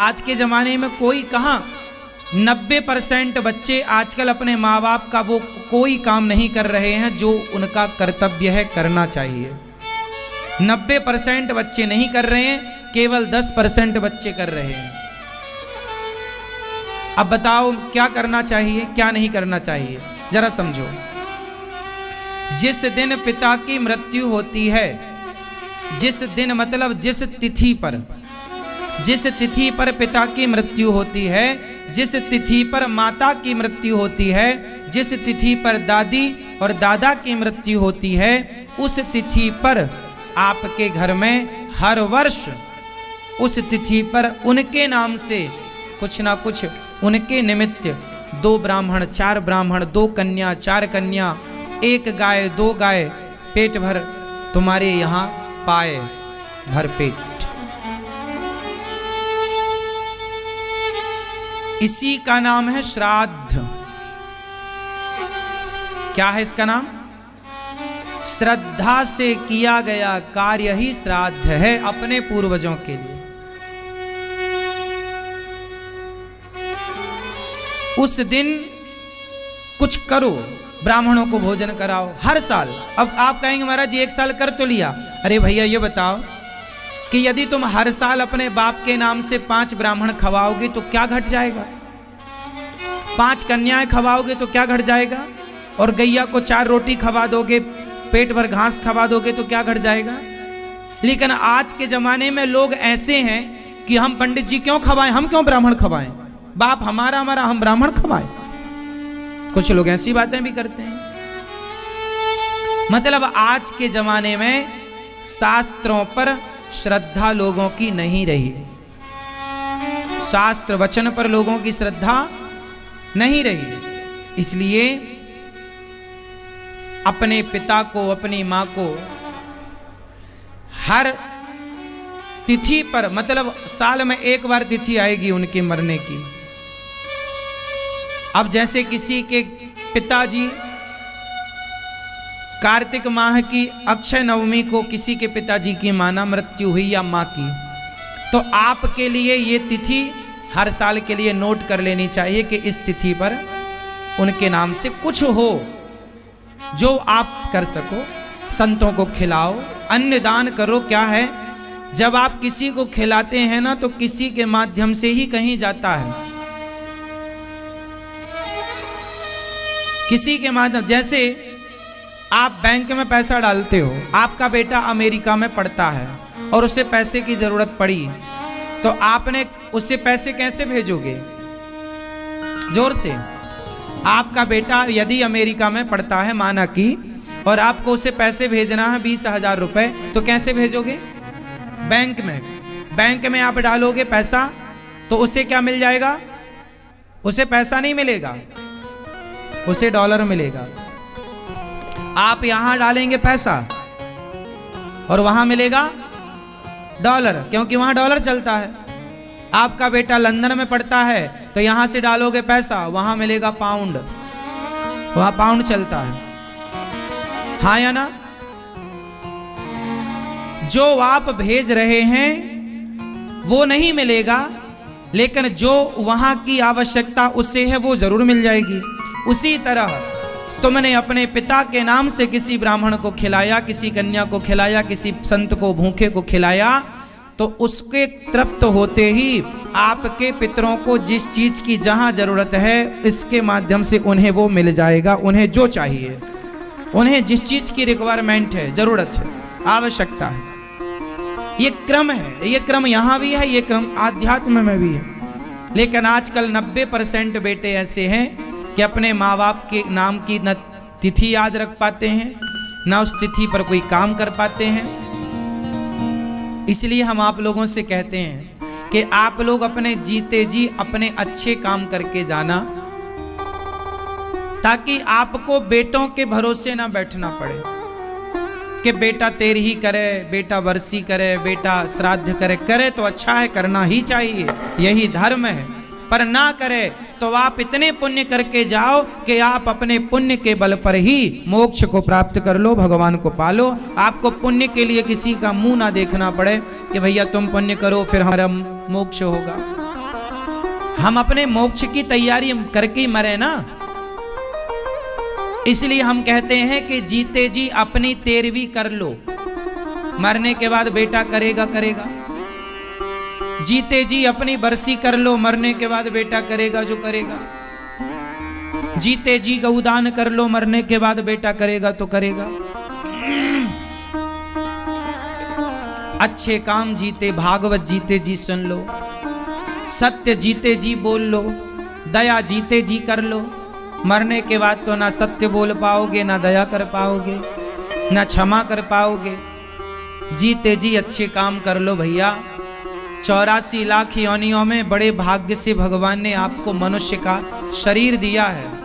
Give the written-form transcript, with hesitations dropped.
आज के ज़माने में कोई कहाँ 90% बच्चे आजकल अपने माँ बाप का वो कोई काम नहीं कर रहे हैं जो उनका कर्तव्य है करना चाहिए। 90% बच्चे नहीं कर रहे हैं, केवल 10% बच्चे कर रहे हैं। अब बताओ क्या करना चाहिए, क्या नहीं करना चाहिए, जरा समझो। जिस दिन पिता की मृत्यु होती है, जिस दिन मतलब जिस तिथि पर पिता की मृत्यु होती है, जिस तिथि पर माता की मृत्यु होती है, जिस तिथि पर दादी और दादा की मृत्यु होती है, उस तिथि पर आपके घर में हर वर्ष उस तिथि पर उनके नाम से कुछ ना कुछ उनके निमित्त 2 ब्राह्मण 4 ब्राह्मण 2 कन्या 4 कन्या 1 गाय 2 गाय पेट भर तुम्हारे यहाँ पाए भर पेट। इसी का नाम है श्राद्ध। क्या है इसका नाम? श्रद्धा से किया गया कार्य ही श्राद्ध है अपने पूर्वजों के लिए। उस दिन कुछ करो, ब्राह्मणों को भोजन कराओ हर साल। अब आप कहेंगे महाराज जी 1 साल कर तो लिया। अरे भैया ये बताओ कि यदि तुम हर साल अपने बाप के नाम से 5 ब्राह्मण खवाओगे तो क्या घट जाएगा? 5 कन्याएं खवाओगे तो क्या घट जाएगा? और गैया को 4 रोटी खवा दोगे, पेट भर घास खवा दोगे तो क्या घट जाएगा? लेकिन आज के जमाने में लोग ऐसे हैं कि हम पंडित जी क्यों खवाएं, हम क्यों ब्राह्मण खवाएं, बाप हमारा हम ब्राह्मण खवाएं। कुछ लोग ऐसी बातें भी करते हैं। मतलब आज के जमाने में शास्त्रों पर श्रद्धा लोगों की नहीं रही, शास्त्र वचन पर लोगों की श्रद्धा नहीं रही। इसलिए अपने पिता को अपनी मां को हर तिथि पर, मतलब साल में 1 बार तिथि आएगी उनके मरने की। अब जैसे किसी के पिताजी कार्तिक माह की अक्षय नवमी को किसी के पिताजी की माना मृत्यु हुई या माँ की, तो आपके लिए ये तिथि हर साल के लिए नोट कर लेनी चाहिए कि इस तिथि पर उनके नाम से कुछ हो जो आप कर सको। संतों को खिलाओ, अन्न दान करो। क्या है, जब आप किसी को खिलाते हैं ना तो किसी के माध्यम से ही कहीं जाता है, किसी के माध्यम। जैसे आप बैंक में पैसा डालते हो, आपका बेटा अमेरिका में पढ़ता है और उसे पैसे की जरूरत पड़ी, तो आपने उससे पैसे कैसे भेजोगे? जोर से। आपका बेटा यदि अमेरिका में पढ़ता है माना कि, और आपको उसे पैसे भेजना है 20,000 रुपए, तो कैसे भेजोगे? बैंक में। बैंक में आप डालोगे पैसा तो उसे क्या मिल जाएगा? उसे पैसा नहीं मिलेगा, उसे डॉलर मिलेगा। आप यहां डालेंगे पैसा और वहां मिलेगा डॉलर, क्योंकि वहां डॉलर चलता है। आपका बेटा लंदन में पढ़ता है तो यहां से डालोगे पैसा, वहां मिलेगा पाउंड, वहां पाउंड चलता है। हाँ या ना? जो आप भेज रहे हैं वो नहीं मिलेगा, लेकिन जो वहां की आवश्यकता उससे है वो जरूर मिल जाएगी। उसी तरह तुमने अपने पिता के नाम से किसी ब्राह्मण को खिलाया, किसी कन्या को खिलाया, किसी संत को भूखे को खिलाया, तो उसके तृप्त होते ही आपके पितरों को जिस चीज की जहां जरूरत है इसके माध्यम से उन्हें वो मिल जाएगा। उन्हें जो चाहिए, उन्हें जिस चीज की रिक्वायरमेंट है, जरूरत है, आवश्यकता है, ये क्रम है। ये क्रम यहां भी है, ये क्रम आध्यात्म में भी है। लेकिन आजकल 90% बेटे ऐसे हैं कि अपने माँ बाप के नाम की न तिथि याद रख पाते हैं, ना उस तिथि पर कोई काम कर पाते हैं। इसलिए हम आप लोगों से कहते हैं कि आप लोग अपने जीते जी अपने अच्छे काम करके जाना, ताकि आपको बेटों के भरोसे ना बैठना पड़े कि बेटा तेरी ही करे, बेटा बरसी करे, बेटा श्राद्ध करे। करे तो अच्छा है, करना ही चाहिए, यही धर्म है। पर ना करे तो आप इतने पुण्य करके जाओ कि आप अपने पुण्य के बल पर ही मोक्ष को प्राप्त कर लो, भगवान को पालो। आपको पुण्य के लिए किसी का मुंह ना देखना पड़े कि भैया तुम पुण्य करो फिर हमारा मोक्ष होगा। हम अपने मोक्ष की तैयारी करके ही मरे ना। इसलिए हम कहते हैं कि जीते जी अपनी 13वीं कर लो, मरने के बाद बेटा करेगा करेगा। जीते जी अपनी बरसी कर लो, मरने के बाद बेटा करेगा जो करेगा। जीते जी गौदान कर लो, मरने के बाद बेटा करेगा तो करेगा। अच्छे काम जीते, भागवत जीते जी सुन लो, सत्य जीते जी बोल लो, दया जीते जी कर लो। मरने के बाद तो ना सत्य बोल पाओगे, ना दया कर पाओगे, ना क्षमा कर पाओगे। जीते जी अच्छे काम कर लो भैया। 84 लाख योनियों में बड़े भाग्य से भगवान ने आपको मनुष्य का शरीर दिया है।